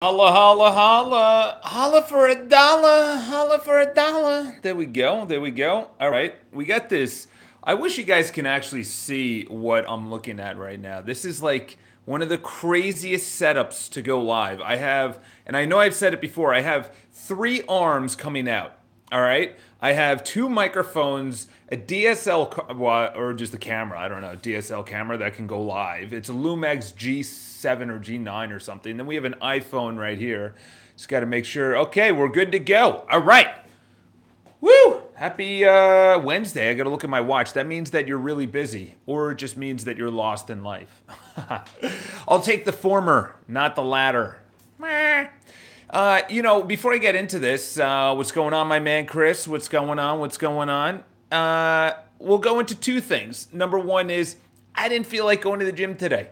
Holla, holla, holla. Holla for a dollar. Holla for a dollar. There we go. There we go. All right. We got this. I wish you guys can actually see what I'm looking at right now. This is like one of the craziest setups to go live. I have, and I know I've said it before, I have three arms coming out. All right. I have two microphones, a or just a camera. I don't know, DSL camera that can go live. It's a Lumix G7 or G9 or something. Then we have an iPhone right here. Just got to make sure. Okay, we're good to go. All right. Woo! Happy Wednesday. I got to look at my watch. That means that you're really busy, or it just means that you're lost in life. I'll take the former, not the latter. Before I get into this, what's going on, my man Chris? What's going on? What's going on? We'll go into two things. Number one is I didn't feel like going to the gym today.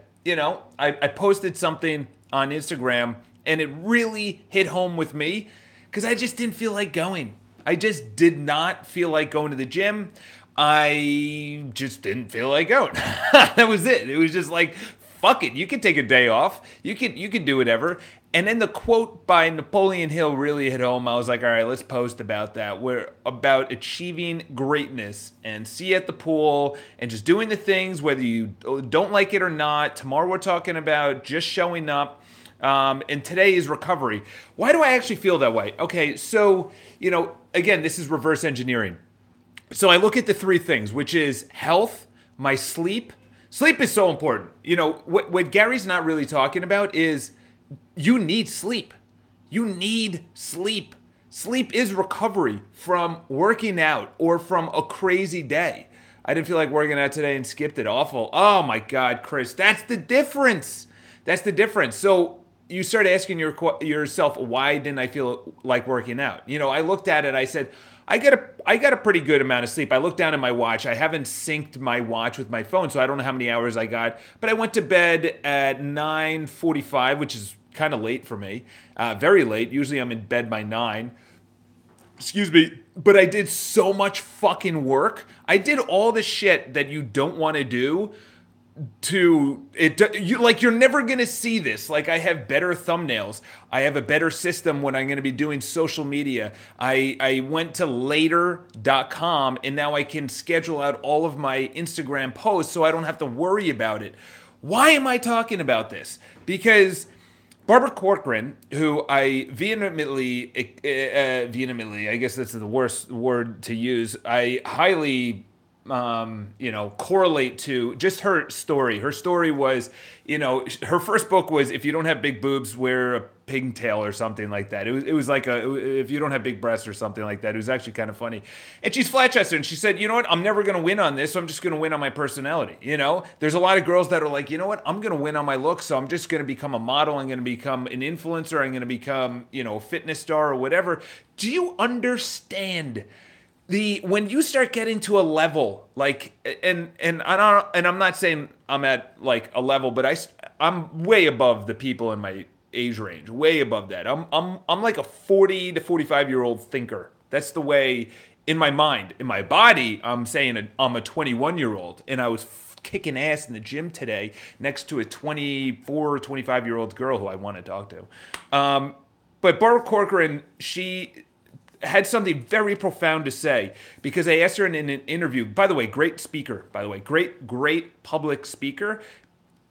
I posted something on Instagram and it really hit home with me because I just didn't feel like going. I just did not feel like going to the gym. I just didn't feel like going. That was it. It was just like, fuck it. You can take a day off. You can do whatever. And then the quote by Napoleon Hill really hit home. I was like, all right, let's post about that. We're about achieving greatness and see you at the pool and just doing the things, whether you don't like it or not. Tomorrow we're talking about just showing up. And today is recovery. Why do I actually feel that way? Okay, so, again, this is reverse engineering. So I look at the three things, which is health, my sleep. Sleep is so important. What Gary's not really talking about is you need sleep. You need sleep. Sleep is recovery from working out or from a crazy day. I didn't feel like working out today and skipped it. Awful. Oh my God, Chris, that's the difference. That's the difference. So you start asking yourself, why didn't I feel like working out? I looked at it. I said, I got a pretty good amount of sleep. I looked down at my watch. I haven't synced my watch with my phone, so I don't know how many hours I got. But I went to bed at 9:45, which is kind of late for me. Very late. Usually I'm in bed by 9. Excuse me. But I did so much fucking work. I did all the shit that you don't want to do to it. You're never gonna see this. Like, I have better thumbnails. I have a better system when I'm gonna be doing social media. I went to later.com and now I can schedule out all of my Instagram posts so I don't have to worry about it. Why am I talking about this? Because Barbara Corcoran, who I vehemently, I guess that's the worst word to use, I highly correlate to just her story. Her story was, her first book was "If you don't have big boobs, wear a pigtail" or something like that. It was like if you don't have big breasts or something like that. It was actually kind of funny. And she's flat chested, and she said, "You know what? I'm never going to win on this. So I'm just going to win on my personality." There's a lot of girls that are like, "You know what? I'm going to win on my looks. So I'm just going to become a model. I'm going to become an influencer. I'm going to become, a fitness star or whatever." Do you understand? When you start getting to a level like, I'm not saying I'm at like a level, but I'm way above the people in my age range, way above that. I'm like a 40 to 45-year-old thinker. That's the way in my mind. In my body, I'm saying I'm a 21-year-old, and I was kicking ass in the gym today next to a 24 or 25-year-old girl who I want to talk to. But Barbara Corcoran, she had something very profound to say because I asked her in an interview. By the way, great speaker. By the way, great public speaker.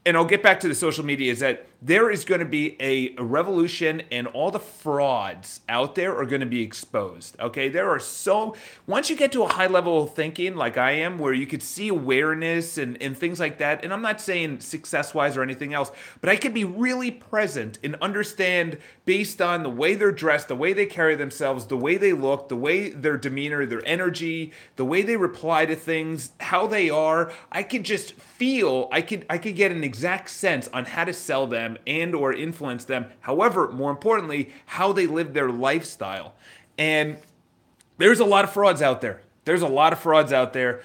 And I'll get back to the social media, is that there is going to be a revolution and all the frauds out there are going to be exposed. Okay. Once you get to a high level of thinking like I am, where you could see awareness and things like that, and I'm not saying success wise or anything else, but I could be really present and understand based on the way they're dressed, the way they carry themselves, the way they look, the way their demeanor, their energy, the way they reply to things, how they are. I could just feel, I could get an exact sense on how to sell them and or influence them. However, more importantly, how they live their lifestyle. And there's a lot of frauds out there. There's a lot of frauds out there.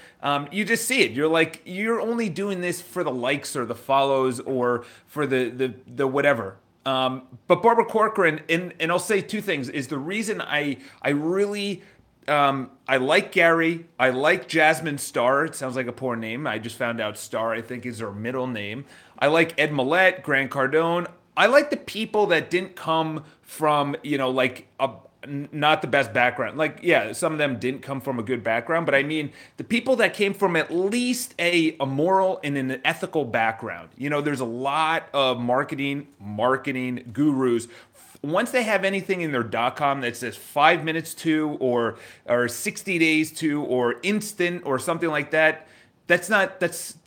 You just see it. You're like, you're only doing this for the likes or the follows or for the whatever. But Barbara Corcoran, and I'll say two things, is the reason I really I like Gary. I like Jasmine Star. It sounds like a poor name. I just found out Star, I think, is her middle name. I like Ed Millett, Grant Cardone. I like the people that didn't come from, like not the best background. Like, yeah, some of them didn't come from a good background, but I mean the people that came from at least a moral and an ethical background. There's a lot of marketing gurus. Once they have anything in their .com that says 5 minutes to, or 60 days to, or instant, or something like that, that's not that's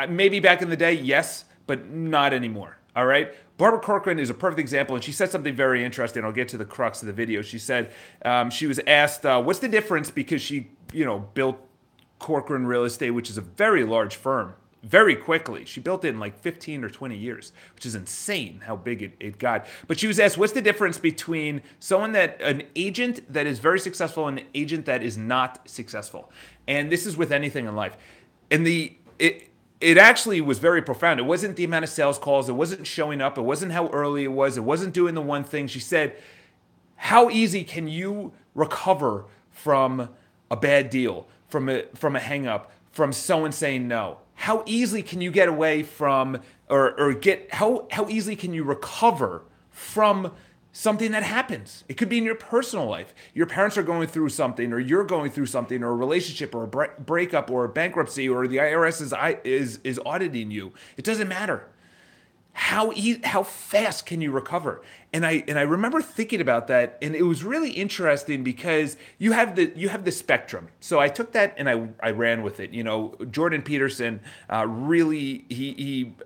maybe back in the day, yes, but not anymore. All right. Barbara Corcoran is a perfect example, and she said something very interesting. I'll get to the crux of the video. She said she was asked, "What's the difference?" Because she, built Corcoran Real Estate, which is a very large firm, very quickly. She built it in like 15 or 20 years, which is insane how big it got. But she was asked, "What's the difference between an agent that is very successful and an agent that is not successful?" And this is with anything in life. And it actually was very profound. It wasn't the amount of sales calls. It wasn't showing up. It wasn't how early it was. It wasn't doing the one thing. She said, how easy can you recover from a bad deal, from a hang up, from someone saying no? How easily can you get away from, how easily can you recover from something that happens? It could be in your personal life. Your parents are going through something, or you're going through something, or a relationship, or a breakup, or a bankruptcy, or the IRS is auditing you. It doesn't matter. How fast can you recover? And I remember thinking about that, and it was really interesting because you have the spectrum. So I took that and I ran with it. Jordan Peterson really he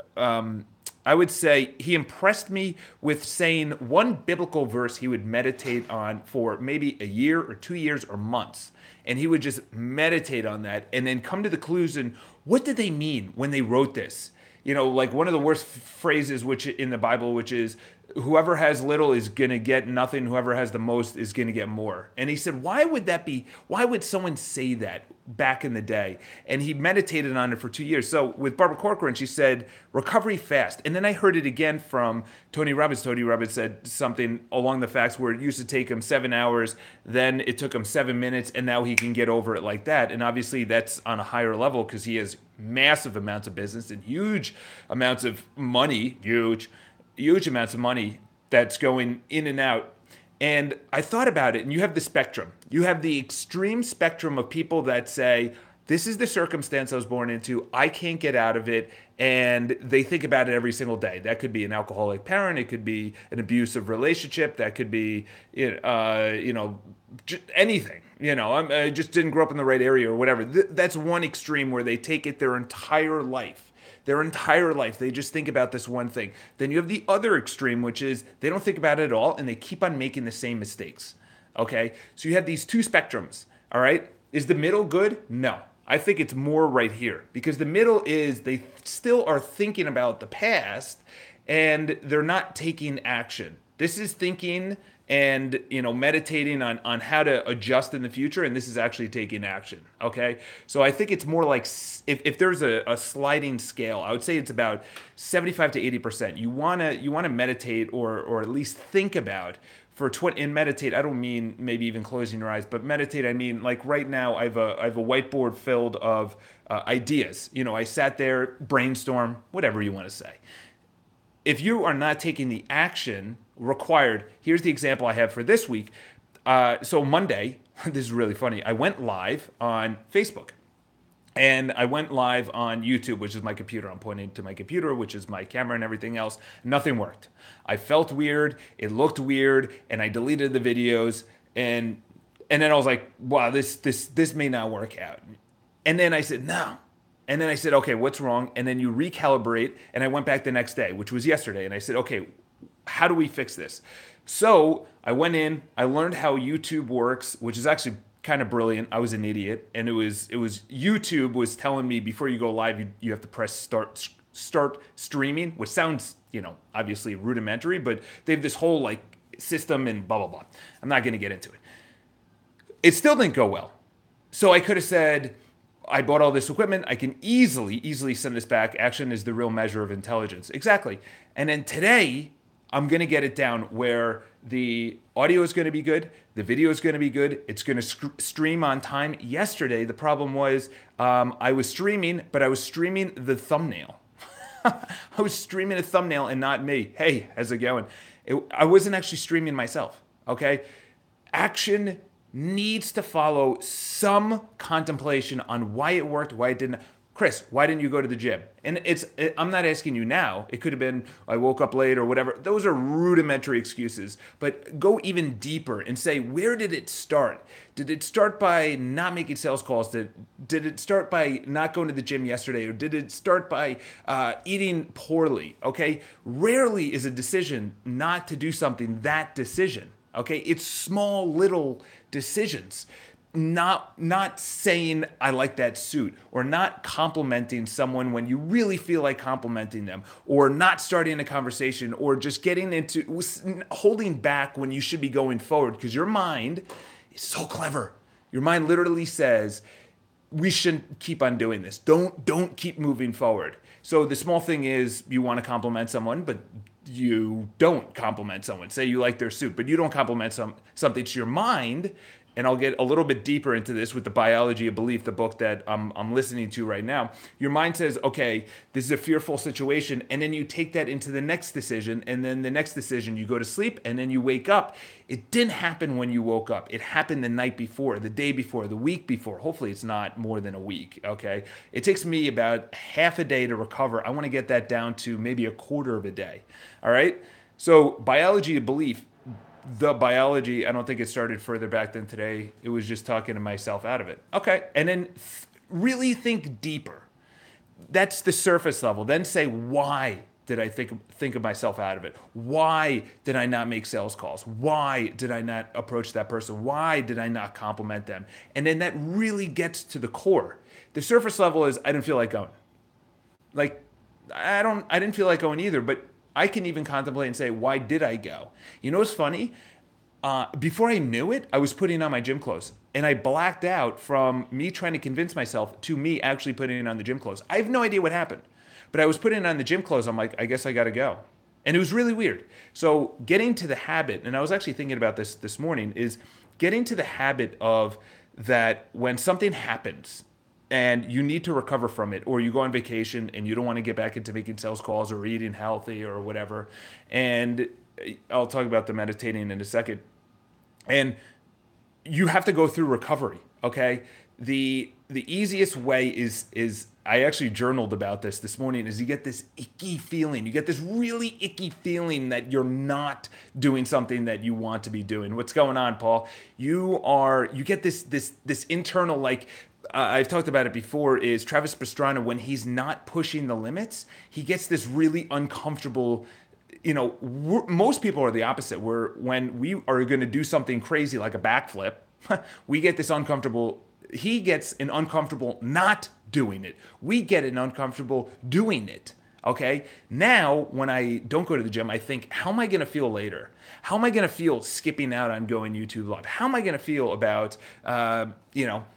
I would say he impressed me with saying one biblical verse he would meditate on for maybe a year or 2 years or months. And he would just meditate on that and then come to the conclusion, what did they mean when they wrote this? Like one of the worst phrases which in the Bible, which is, whoever has little is going to get nothing. Whoever has the most is going to get more. And he said, why would that be? Why would someone say that back in the day? And he meditated on it for 2 years. So with Barbara Corcoran, she said, recovery fast. And then I heard it again from Tony Robbins. Tony Robbins said something along the facts where it used to take him 7 hours. Then it took him 7 minutes. And now he can get over it like that. And obviously that's on a higher level because he has massive amounts of business and huge amounts of money, huge amounts of money that's going in and out. And I thought about it, and you have the spectrum. You have the extreme spectrum of people that say, this is the circumstance I was born into, I can't get out of it, and they think about it every single day. That could be an alcoholic parent, it could be an abusive relationship, that could be, anything. I just didn't grow up in the right area or whatever. That's one extreme where they take it their entire life. They just think about this one thing. Then you have the other extreme, which is they don't think about it at all, and they keep on making the same mistakes. Okay? So you have these two spectrums. All right? Is the middle good? No. I think it's more right here, because the middle is they still are thinking about the past, and they're not taking action. This is thinking and meditating on how to adjust in the future, and this is actually taking action. Okay, so I think it's more like if there's a sliding scale, I would say it's about 75 to 80%. You wanna meditate or at least think about for 20. And meditate, I don't mean maybe even closing your eyes, but meditate, I mean like right now I have a whiteboard filled of ideas. I sat there, brainstorm, whatever you want to say. If you are not taking the action required, here's the example I have for this week. So Monday, this is really funny, I went live on Facebook. And I went live on YouTube, which is my computer. I'm pointing to my computer, which is my camera and everything else. Nothing worked. I felt weird. It looked weird. And I deleted the videos. And then I was like, wow, this may not work out. And then I said, no. And then I said, okay, what's wrong? And then you recalibrate. And I went back the next day, which was yesterday. And I said, okay, how do we fix this? So I went in, I learned how YouTube works, which is actually kind of brilliant. I was an idiot. And it was YouTube was telling me before you go live, you have to press start streaming, which sounds, obviously rudimentary, but they have this whole like system and blah, blah, blah. I'm not going to get into it. It still didn't go well. So I could have said, I bought all this equipment. I can easily send this back. Action is the real measure of intelligence. Exactly. And then today, I'm going to get it down where the audio is going to be good. The video is going to be good. It's going to stream on time. Yesterday, the problem was I was streaming, but I was streaming the thumbnail. I was streaming a thumbnail and not me. Hey, how's it going? I wasn't actually streaming myself. Okay. Action needs to follow some contemplation on why it worked, why it didn't. Chris, why didn't you go to the gym? And I'm not asking you now. It could have been I woke up late or whatever. Those are rudimentary excuses. But go even deeper and say, where did it start? Did it start by not making sales calls? Did it start by not going to the gym yesterday? Or did it start by eating poorly? Okay. Rarely is a decision not to do something that decision. Okay. It's small little decisions. Not saying I like that suit, or not complimenting someone when you really feel like complimenting them, or not starting a conversation, or just getting into holding back when you should be going forward, because your mind is so clever. Your mind literally says we shouldn't keep on doing this. Don't keep moving forward. So the small thing is you want to compliment someone, but you don't compliment someone. Say you like their suit, but you don't compliment something to your mind. And I'll get a little bit deeper into this with the Biology of Belief, the book that I'm listening to right now. Your mind says, okay, this is a fearful situation. And then you take that into the next decision. And then the next decision, you go to sleep and then you wake up. It didn't happen when you woke up. It happened the night before, the day before, the week before. Hopefully it's not more than a week, okay? It takes me about half a day to recover. I want to get that down to maybe a quarter of a day, all right? So Biology of Belief, the biology, I don't think it started further back than today. It was just talking to myself out of it. Okay. And then really think deeper. That's the surface level. Then say, why did I think of myself out of it? Why did I not make sales calls? Why did I not approach that person? Why did I not compliment them? And then that really gets to the core. The surface level is I didn't feel like going. Like I didn't feel like going either, but I can even contemplate and say, why did I go? You know what's funny? Before I knew it, I was putting on my gym clothes. And I blacked out from me trying to convince myself to me actually putting on the gym clothes. I have no idea what happened. But I was putting on the gym clothes. I'm like, I guess I got to go. And it was really weird. So getting to the habit, and I was actually thinking about this morning, is getting to the habit of that when something happens, and you need to recover from it, or you go on vacation and you don't want to get back into making sales calls or eating healthy or whatever. And I'll talk about the meditating in a second. And you have to go through recovery. Okay. The easiest way is I actually journaled about this morning, is you get this icky feeling. You get this really icky feeling that you're not doing something that you want to be doing. What's going on, Paul? You get this internal, like, I've talked about it before, is Travis Pastrana, when he's not pushing the limits, he gets this really uncomfortable, most people are the opposite, where when we are going to do something crazy like a backflip, we get this uncomfortable, he gets an uncomfortable not doing it. We get an uncomfortable doing it. Okay. Now, when I don't go to the gym, I think, how am I going to feel later? How am I going to feel skipping out on going YouTube Live? How am I going to feel about,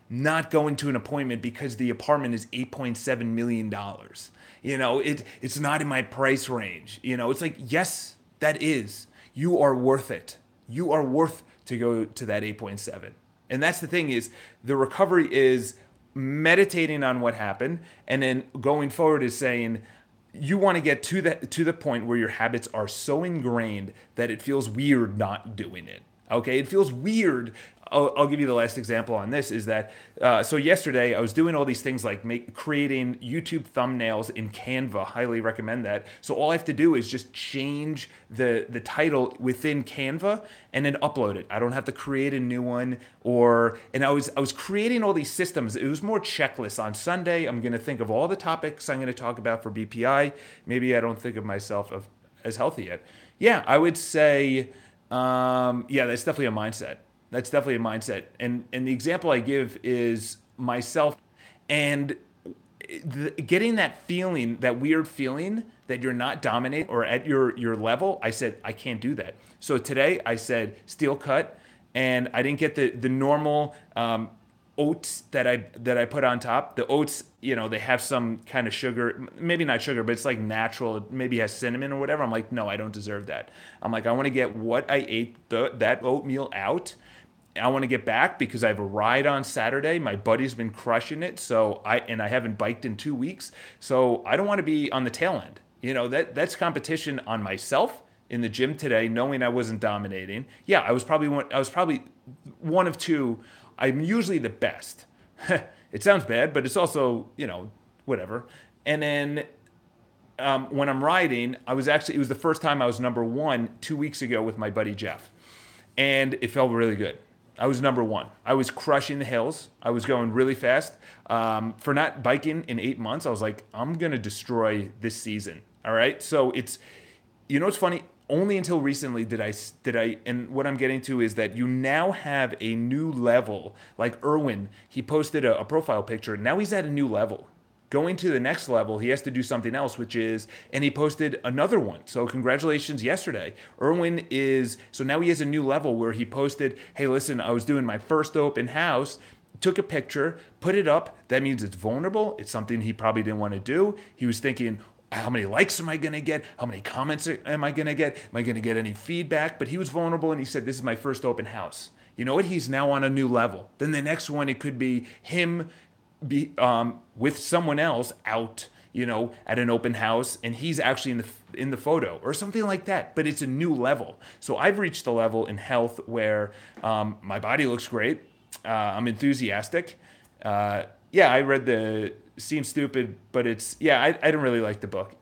not going to an appointment because the apartment is $8.7 million? It's not in my price range. It's like, yes, that is. You are worth it. You are worth to go to that 8.7. And that's the thing, is the recovery is meditating on what happened, and then going forward is saying, you want to get to the point where your habits are so ingrained that it feels weird not doing it. Okay, it feels weird. I'll give you the last example on this, is that, so yesterday I was doing all these things like creating YouTube thumbnails in Canva. Highly recommend that. So all I have to do is just change the title within Canva and then upload it. I don't have to create a new one, and I was creating all these systems. It was more checklists. On Sunday, I'm going to think of all the topics I'm going to talk about for BPI. Maybe I don't think of myself as healthy yet. Yeah, I would say, that's definitely a mindset. That's definitely a mindset. And the example I give is myself, and getting that feeling, that weird feeling that you're not dominating or at your level. I said, I can't do that. So today I said steel cut, and I didn't get the normal oats that I put on top. The oats, they have some kind of sugar, maybe not sugar, but it's like natural. It maybe has cinnamon or whatever. I'm like, no, I don't deserve that. I'm like, I want to get what I ate, that oatmeal out. I want to get back because I have a ride on Saturday. My buddy's been crushing it. I haven't biked in 2 weeks. So I don't want to be on the tail end. That's competition on myself in the gym today, knowing I wasn't dominating. Yeah, I was probably one of two. I'm usually the best. It sounds bad, but it's also, whatever. And then when I'm riding, it was the first time I was number one 2 weeks ago with my buddy Jeff. And it felt really good. I was number one. I was crushing the hills. I was going really fast. For not biking in 8 months, I was like, I'm going to destroy this season. All right. So it's funny. Only until recently and what I'm getting to is that you now have a new level. Like Irwin, he posted a profile picture. Now he's at a new level. Going to the next level, he has to do something else, and he posted another one. So congratulations yesterday. So now he has a new level where he posted, hey, listen, I was doing my first open house, took a picture, put it up. That means it's vulnerable. It's something he probably didn't want to do. He was thinking, how many likes am I going to get? How many comments am I going to get? Am I going to get any feedback? But he was vulnerable and he said, this is my first open house. You know what? He's now on a new level. Then the next one, it could be him with someone else out, at an open house, and he's actually in the photo or something like that. But it's a new level. So I've reached a level in health where my body looks great. I'm enthusiastic. Yeah, I read seems stupid, but I didn't really like the book.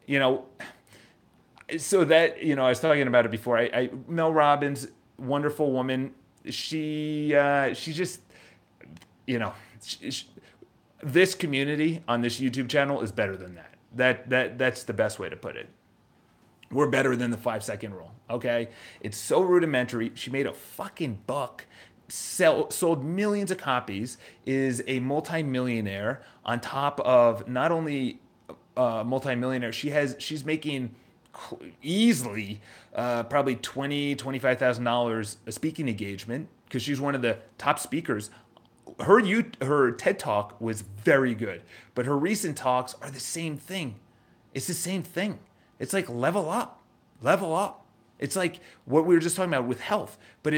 So that I was talking about it before. Mel Robbins, wonderful woman. She just you know. She, this community on this YouTube channel is better than that. That's the best way to put it. We're better than the 5 second rule. Okay, it's so rudimentary. She made a fucking buck. Sold millions of copies. Is a multimillionaire. On top of not only multimillionaire, she's making easily probably $25,000 a speaking engagement because she's one of the top speakers. Her TED Talk was very good, but her recent talks are the same thing. It's the same thing. It's like level up, level up. It's like what we were just talking about with health. But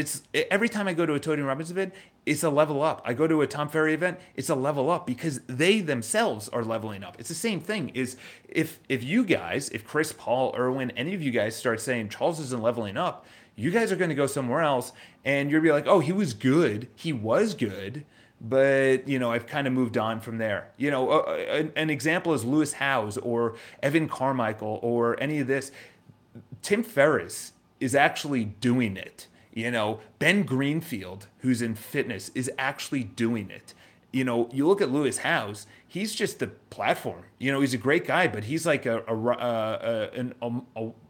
every time I go to a Tony Robbins event, it's a level up. I go to a Tom Ferry event, it's a level up because they themselves are leveling up. It's the same thing. Is if you guys, if Chris, Paul, Irwin, any of you guys start saying Charles isn't leveling up, you guys are going to go somewhere else, and you'll be like, oh, he was good. But I've kind of moved on from there. An example is Lewis Howes or Evan Carmichael or any of this. Tim Ferriss is actually doing it. Ben Greenfield, who's in fitness, is actually doing it. You look at Lewis Howes, he's just the platform. He's a great guy, but he's like a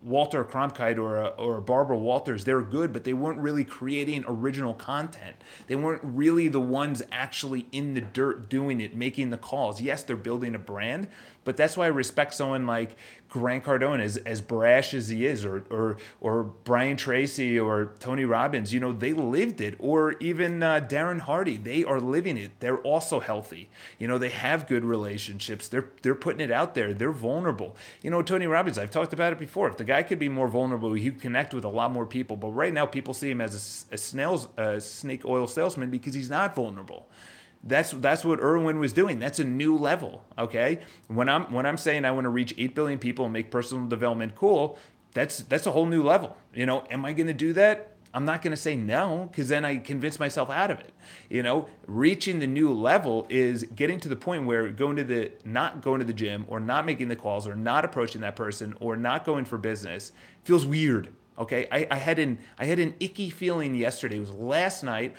Walter Cronkite or a Barbara Walters. They're good, but they weren't really creating original content. They weren't really the ones actually in the dirt doing it, making the calls. Yes, they're building a brand, but that's why I respect someone like Grant Cardone, as brash as he is, or Brian Tracy or Tony Robbins. They lived it. Or even Darren Hardy, they are living it. They're also healthy. They have good relationships. They're putting it out there. They're vulnerable. Tony Robbins, I've talked about it before. If the guy could be more vulnerable, he'd connect with a lot more people. But right now, people see him as a snake oil salesman because he's not vulnerable. That's what Irwin was doing. That's a new level. Okay, when I'm saying I want to reach 8 billion people and make personal development cool, that's a whole new level. Am I going to do that? I'm not going to say no because then I convince myself out of it. Reaching the new level is getting to the point where not going to the gym or not making the calls or not approaching that person or not going for business feels weird. Okay, I had an icky feeling yesterday. It was last night.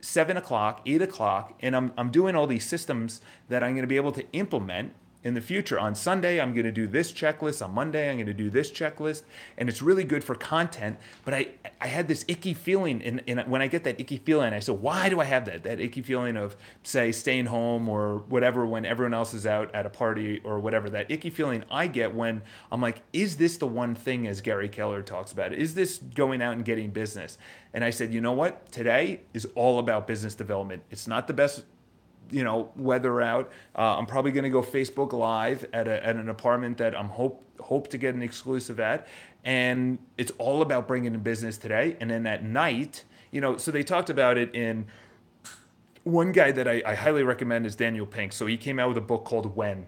7 o'clock, 8 o'clock, and I'm doing all these systems that I'm going to be able to implement in the future. On Sunday, I'm going to do this checklist. On Monday, I'm going to do this checklist, and it's really good for content. But I had this icky feeling, and when I get that icky feeling, I said, why do I have that icky feeling of, say, staying home or whatever when everyone else is out at a party or whatever? That icky feeling I get when I'm like, is this the one thing, as Gary Keller talks about? Is this going out and getting business? And I said, you know what? Today is all about business development. It's not the best weather out. I'm probably going to go Facebook Live at an apartment that I'm hope to get an exclusive at. And it's all about bringing in business today. And then at night, so they talked about it in one guy that I highly recommend is Daniel Pink. So he came out with a book called When.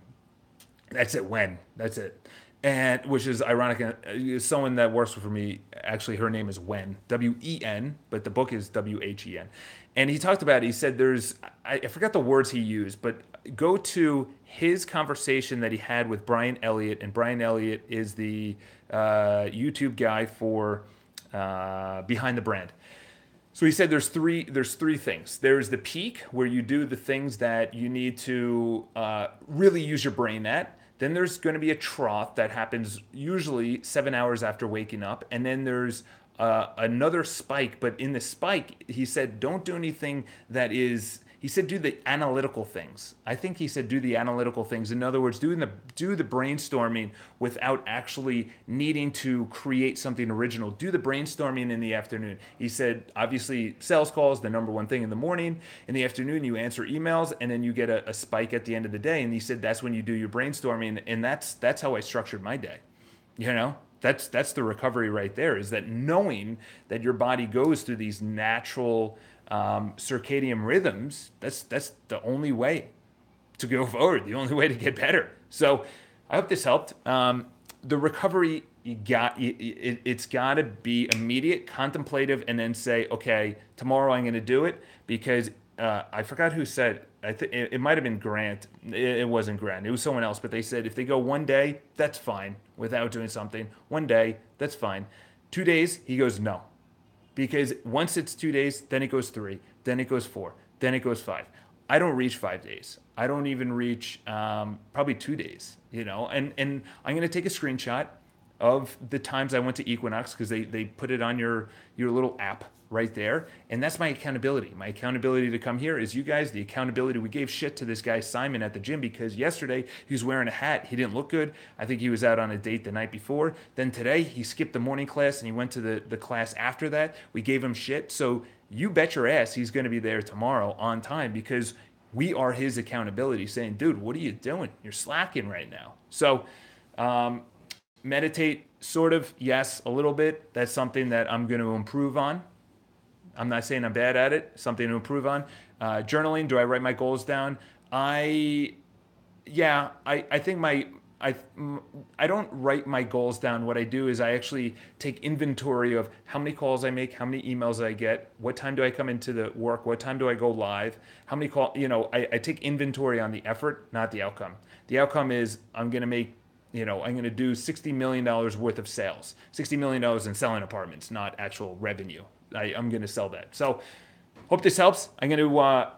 That's it. When. That's it. and which is ironic. Someone that works for me, actually, her name is Wen, Wen, but the book is When. And he talked about it. He said there's, I forgot the words he used, but go to his conversation that he had with Brian Elliott, and Brian Elliott is the YouTube guy for Behind the Brand. So he said there's three things. There's the peak where you do the things that you need to really use your brain at. Then there's going to be a trough that happens usually 7 hours after waking up, and then there's another spike. But in the spike, he said don't do anything that is. He said do the analytical things. I think he said do the analytical things. In other words, do the brainstorming without actually needing to create something original. Do the brainstorming in the afternoon. He said obviously sales calls the number one thing in the morning. In the afternoon you answer emails, and then you get a spike at the end of the day. And he said that's when you do your brainstorming, and that's how I structured my day. You know, that's the recovery right there. Is that knowing that your body goes through these natural circadian rhythms. That's the only way to go forward. The only way to get better. So I hope this helped. The recovery it's got to be immediate, contemplative, and then say, okay, tomorrow I'm going to do it because I forgot who said. It might have been Grant. It wasn't Grant. It was someone else. But they said if they go one day, that's fine without doing something. One day, that's fine. 2 days, he goes no. Because once it's 2 days, then it goes three, then it goes four, then it goes five. I don't reach 5 days. I don't even reach probably 2 days, and I'm going to take a screenshot of the times I went to Equinox because they put it on your little app right there. And that's my accountability. My accountability to come here is you guys, the accountability. We gave shit to this guy, Simon, at the gym because yesterday he was wearing a hat. He didn't look good. I think he was out on a date the night before. Then today he skipped the morning class and he went to the class after that. We gave him shit. So you bet your ass he's going to be there tomorrow on time because we are his accountability saying, dude, what are you doing? You're slacking right now. So, meditate, sort of, yes, a little bit. That's something that I'm going to improve on. I'm not saying I'm bad at it. Something to improve on. Journaling. Do I write my goals down? I think I don't write my goals down. What I do is I actually take inventory of how many calls I make, how many emails I get, what time do I come into the work, what time do I go live, how many calls. I take inventory on the effort, not the outcome. The outcome is I'm going to make. I'm going to do $60 million worth of sales, $60 million in selling apartments, not actual revenue. I'm going to sell that. So hope this helps. I'm going to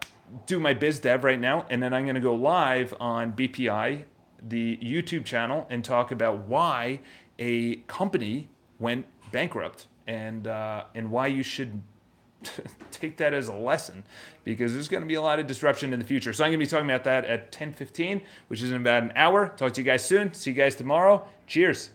do my biz dev right now, and then I'm going to go live on BPI, the YouTube channel, and talk about why a company went bankrupt and why you should take that as a lesson because there's going to be a lot of disruption in the future. So I'm going to be talking about that at 10:15, which is in about an hour. Talk to you guys soon. See you guys tomorrow. Cheers.